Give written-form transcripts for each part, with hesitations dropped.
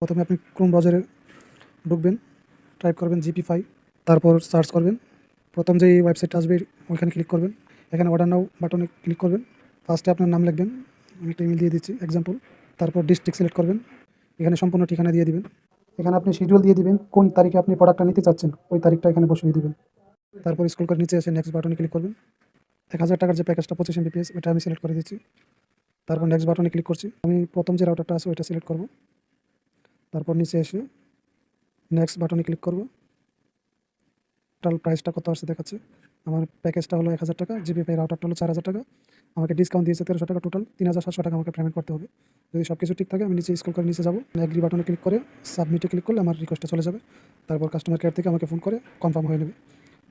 প্রথমে আপনি ক্রোম ব্রাউজারে ঢুকবেন, টাইপ করবেন জিপি5, তারপর সার্চ করবেন। প্রথম যেই ওয়েবসাইটটা আসবে ওইখানে ক্লিক করবেন। এখানে অর্ডার নাও বাটনে ক্লিক করবেন। ফার্স্টে আপনার নাম লিখবেন, আমি একটা ইমেল দিয়ে দিচ্ছি এক্সাম্পল। তারপর ডিস্ট্রিক্ট সিলেক্ট করবেন, এখানে সম্পূর্ণ ঠিকানা দিয়ে দিবেন। এখানে আপনি শিডিউল দিয়ে দিবেন, কোন তারিখে আপনি প্রোডাক্টটা নিতে চাচ্ছেন ওই তারিখটা এখানে বসিয়ে দিবেন। তারপর স্ক্রল করে নিচে এসে নেক্সট বাটনে ক্লিক করবেন। 1000 টাকার যে প্যাকেজটা 25 MBPS ওটা আমি সিলেক্ট করে দিচ্ছি। তারপর নেক্সট বাটনে ক্লিক করছি। আমি প্রথম যে রাউটারটা আছে ওইটা সিলেক্ট করব। তারপর নিচে এসে নেক্সট বাটনে ক্লিক করব। টোটাল প্রাইসটা কত আসছে দেখাচ্ছে। আমার প্যাকেজটা হলো 1000 টাকা, জিপি5 রাউটারটা হলো 4000 টাকা। আমাকে ডিসকাউন্ট দিয়েছে 1300 টাকা, টোটাল 3700 টাকা আমাকে পেমেন্ট করতে হবে। যদি সব কিছু ঠিক থাকে আমি নিচে স্ক্রল করে নিচে যাব, এগ্রি বাটনে ক্লিক করে সাবমিটে ক্লিক করলে আমার রিকোয়েস্টটা চলে যাবে। তারপর কাস্টমার কেয়ার থেকে আমাকে ফোন করে কনফার্ম হয়ে নেবে।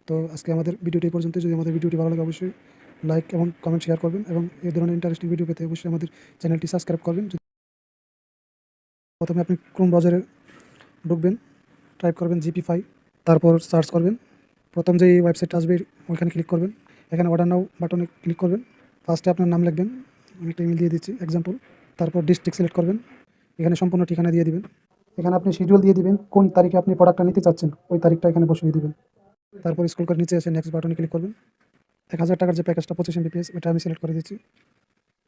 তো আজকে আমাদের ভিডিওটি এই পর্যন্ত। যদি আমাদের ভিডিওটি ভালো লাগে অবশ্যই লাইক এবং কমেন্ট শেয়ার করবেন, এবং এই ধরনের ইন্টারেস্টিং ভিডিও পেতে অবশ্যই আমাদের চ্যানেলটি সাবস্ক্রাইব করবেন। প্রথমে আপনি ক্রোম ব্রাউজারে ঢুকবেন, টাইপ করবেন জিপি5, তারপর সার্চ করবেন। প্রথম যেই ওয়েবসাইটটা আসবে ওইখানে ক্লিক করবেন। এখানে অর্ডার নাও বাটনে ক্লিক করবেন। ফার্স্টে আপনার নাম লিখবেন, আমি একটা ইমেল দিয়ে দিচ্ছি এক্সাম্পল। তারপর ডিস্ট্রিক্ট সিলেক্ট করবেন, এখানে সম্পূর্ণ ঠিকানা দিয়ে দিবেন। এখানে আপনি শিডিউল দিয়ে দিবেন, কোন তারিখে আপনি প্রোডাক্টটা নিতে চাচ্ছেন ওই তারিখটা এখানে বসিয়ে দিবেন। তারপর স্ক্রল করে নিচে এসে নেক্সট বাটনে ক্লিক করবেন। 1000 টাকার যে প্যাকেজটা 25 MBPS ওটা আমি সিলেক্ট করে দিচ্ছি।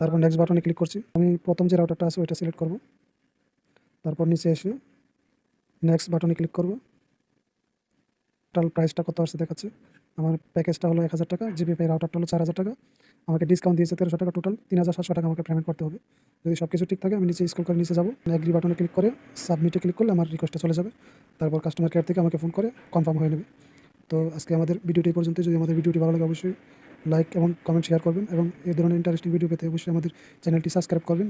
তারপর নেক্সট বাটনে ক্লিক করছি। আমি প্রথম যে রাউটারটা আছে ওইটা সিলেক্ট করব। তারপর নিচে এসে নেক্সট বাটনে ক্লিক করব। টোটাল প্রাইসটা কত আসছে দেখাচ্ছে। আমার প্যাকেজটা হলো 1000 টাকা, জিপি5 রাউটারটা হলো 4000 টাকা। আমাকে ডিসকাউন্ট দিয়েছে 1300 টাকা, টোটাল 3700 টাকা আমাকে পেমেন্ট করতে হবে। যদি সব কিছু ঠিক থাকে আমি নিচে স্ক্রল করে নিচে যাব, এগ্রি বাটনে ক্লিক করে সাবমিটে ক্লিক করলে আমার রিকোয়েস্টটা চলে যাবে। তারপর কাস্টমার কেয়ার থেকে আমাকে ফোন করে কনফার্ম হয়ে নেবে। তো আজকে আমাদের ভিডিওটি এই পর্যন্ত। যদি আমাদের ভিডিওটি ভালো লাগে অবশ্যই লাইক এবং কমেন্ট শেয়ার করবেন, এবং এই ধরনের ইন্টারেস্টিং ভিডিও পেতে অবশ্যই আমাদের চ্যানেলটি সাবস্ক্রাইব করবেন।